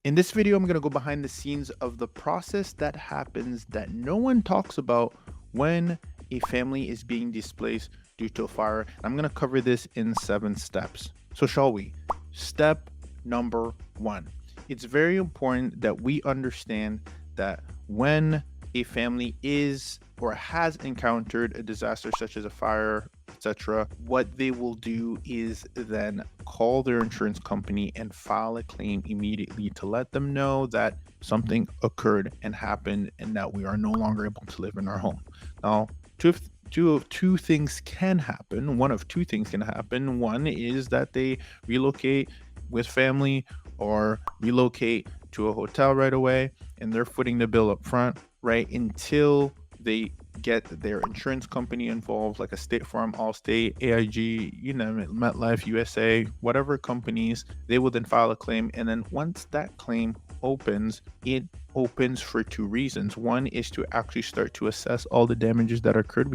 In this video, I'm going to go behind the scenes of the process that happens that no one talks about when a family is being displaced due to a fire. I'm going to cover this in 7 steps. So, shall we? Step number 1. It's very important that we understand that when a family is or has encountered a disaster such as a fire, etc., what they will do is then call their insurance company and file a claim immediately to let them know that something occurred and happened and that we are no longer able to live in our home. Now, two things can happen. One of two things can happen. One is that they relocate with family or relocate to a hotel right away and they're footing the bill up front, right? Until they get their insurance company involved, like a State Farm, Allstate, AIG, you name it, MetLife, USA, whatever companies, they will then file a claim. And then once that claim opens, it opens for 2 reasons. One is to actually start to assess all the damages that occurred,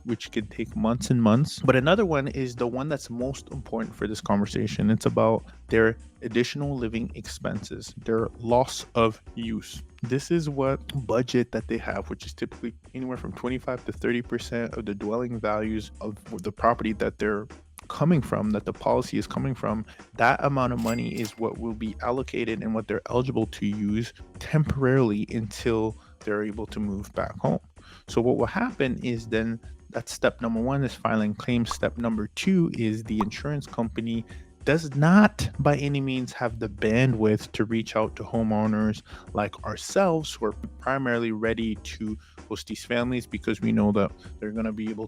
which can take months and months. But another one is the one that's most important for this conversation. It's about their additional living expenses, their loss of use. This is what budget that they have, which is typically anywhere from 25 to 30% of the dwelling values of the property that they're coming from, that the policy is coming from. That amount of money is what will be allocated and what they're eligible to use temporarily until they're able to move back home. So what will happen is then that's step number 1 is filing claims. Step number 2 is the insurance company does not by any means have the bandwidth to reach out to homeowners like ourselves who are primarily ready to host these families, because we know that we're going to be able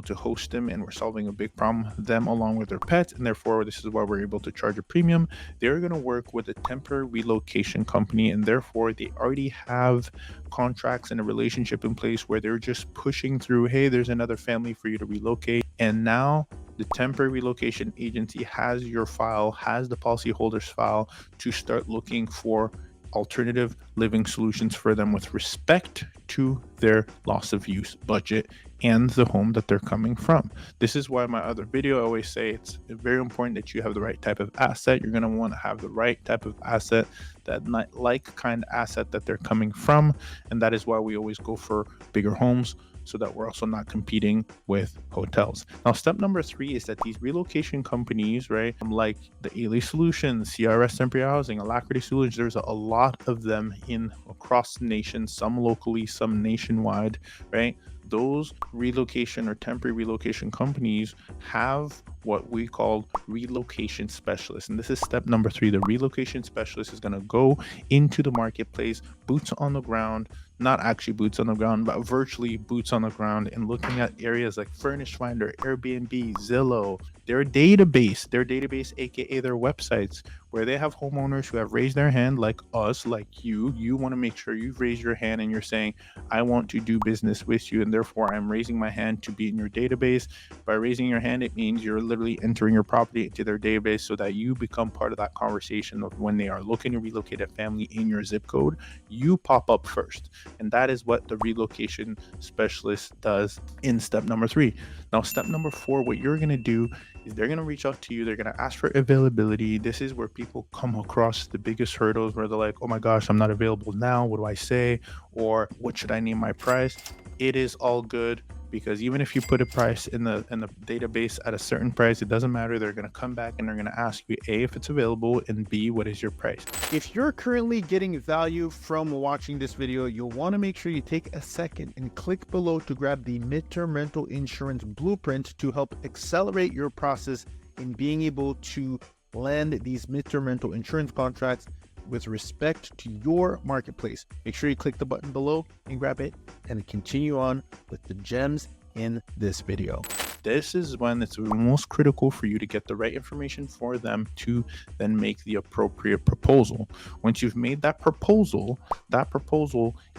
to host them and we're solving a big problem for them along with their pets, and therefore this is why we're able to charge a premium. They're going to work with a temporary relocation company, and therefore they already have contracts and a relationship in place where they're just pushing through, hey, there's another family for you to relocate. And now the temporary relocation agency has your file, has the policyholder's file to start looking for alternative living solutions for them with respect to their loss of use budget and the home that they're coming from. This is why my other video I always say it's very important that you have the right type of asset. You're going to want to have the right type of asset, that kind of asset that they're coming from, and that is why we always go for bigger homes, so that we're also not competing with hotels. Now, step number 3 is that these relocation companies, right, like the Ailey Solutions, CRS Temporary Housing, Alacrity Solutions, there's a lot of them across the nation, some locally, some nationwide, right? Those relocation or temporary relocation companies have what we call relocation specialists. And this is step number 3. The relocation specialist is going to go into the marketplace, boots on the ground, not actually boots on the ground, but virtually boots on the ground, and looking at areas like Furnish Finder, Airbnb, Zillow, their database, aka their websites, where they have homeowners who have raised their hand, like us, like you. You want to make sure you've raised your hand and you're saying, I want to do business with you, and therefore I'm raising my hand to be in your database. By raising your hand, it means you're literally entering your property into their database so that you become part of that conversation of when they are looking to relocate a family in your zip code, you pop up first. And that is what the relocation specialist does in step number 3. Now, step number 4, what you're going to do is they're going to reach out to you. They're going to ask for availability. This is where people come across the biggest hurdles, where they're like, oh my gosh, I'm not available now. What do I say? Or what should I name my price? It is all good, because even if you put a price in the database at a certain price, it doesn't matter. They're going to come back and they're going to ask you, A, if it's available, and B, what is your price. If you're currently getting value from watching this video, you'll want to make sure you take a second and click below to grab the midterm rental insurance blueprint to help accelerate your process in being able to land these midterm rental insurance contracts with respect to your marketplace. Make sure you click the button below and grab it, and continue on with the gems in this video. This is when it's most critical for you to get the right information for them to then make the appropriate proposal. Once you've made that proposal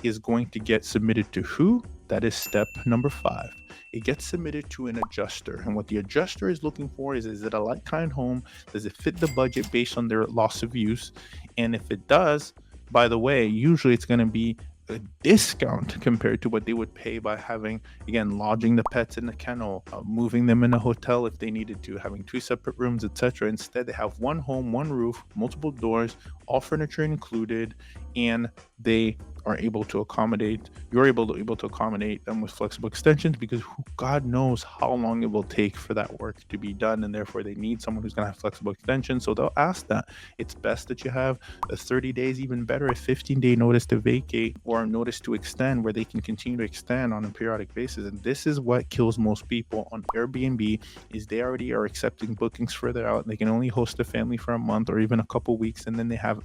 is going to get submitted to who? That is step number 5. It gets submitted to an adjuster. And what the adjuster is looking for is it a like-kind home? Does it fit the budget based on their loss of use? And if it does, by the way, usually it's going to be a discount compared to what they would pay by having, again, lodging the pets in the kennel, moving them in a hotel if they needed to, having two separate rooms, etc. Instead, they have one home, one roof, multiple doors, all furniture included, and they are able to accommodate, you're able to accommodate them with flexible extensions, because God knows how long it will take for that work to be done, and therefore they need someone who's going to have flexible extensions. So they'll ask that. It's best that you have a 30 days, even better, a 15-day notice to vacate or a notice to extend, where they can continue to extend on a periodic basis. And this is what kills most people on Airbnb, is they already are accepting bookings further out. They can only host a family for a month or even a couple weeks, and then they have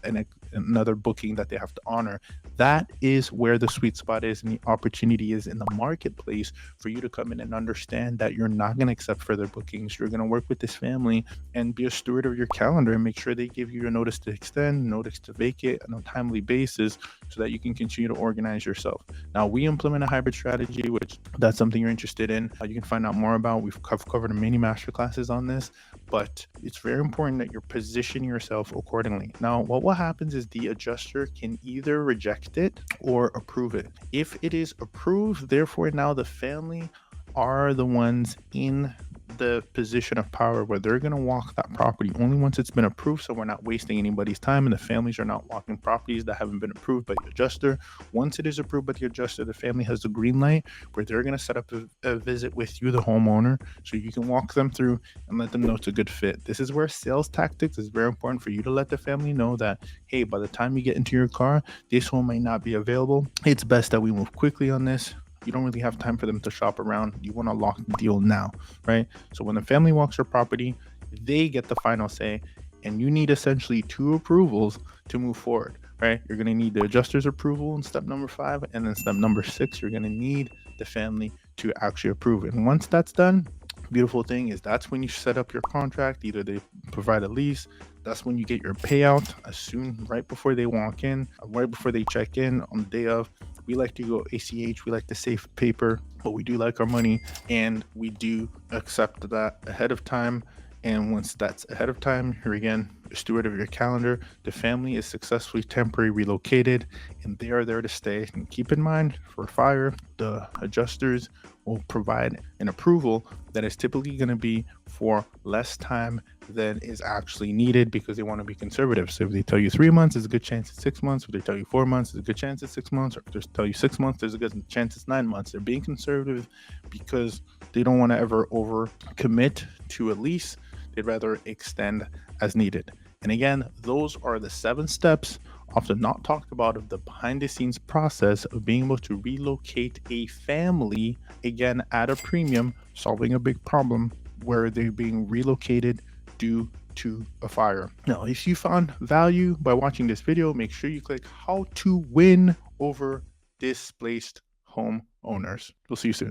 another booking that they have to honor. That is where the sweet spot is, and the opportunity is in the marketplace for you to come in and understand that you're not going to accept further bookings. You're going to work with this family and be a steward of your calendar and make sure they give you a notice to extend, notice to vacate on a timely basis, so that you can continue to organize yourself. Now, we implement a hybrid strategy, which that's something you're interested in. You can find out more about. We've covered many masterclasses on this, but it's very important that you're positioning yourself accordingly. Now, what happens is the adjuster can either reject it or approve it. If it is approved, therefore now the family are the ones in the position of power where they're going to walk that property only once it's been approved, so we're not wasting anybody's time, and the families are not walking properties that haven't been approved by the adjuster. Once it is approved by the adjuster, the family has the green light where they're going to set up a visit with you, the homeowner, so you can walk them through and let them know it's a good fit. This is where sales tactics is very important, for you to let the family know that, hey, by the time you get into your car, this home may not be available. It's best that we move quickly on this. You don't really have time for them to shop around. You want to lock the deal now, right? So when the family walks your property, they get the final say, and you need essentially two approvals to move forward, right? You're going to need the adjuster's approval in step number 5, and then step number 6, you're going to need the family to actually approve it. And once that's done, beautiful thing is that's when you set up your contract. Either they provide a lease, that's when you get your payout as soon, right before they walk in, right before they check in on the day of. We like to go ACH. We like to save paper, but we do like our money, and we do accept that ahead of time. And once that's ahead of time, here again, a steward of your calendar, the family is successfully temporarily relocated, and they are there to stay. And keep in mind, for fire, the adjusters will provide an approval that is typically going to be for less time than is actually needed, because they want to be conservative. So if they tell you 3 months, there's a good chance it's 6 months. If they tell you 4 months, there's a good chance it's 6 months. Or if they tell you 6 months, there's a good chance it's 9 months. They're being conservative because they don't want to ever over commit to a lease. They'd rather extend as needed. And again, those are the 7 steps, often not talked about, of the behind the scenes process of being able to relocate a family, again, at a premium, solving a big problem where they're being relocated due to a fire. Now, if you found value by watching this video, make sure you click how to win over displaced home owners. We'll see you soon.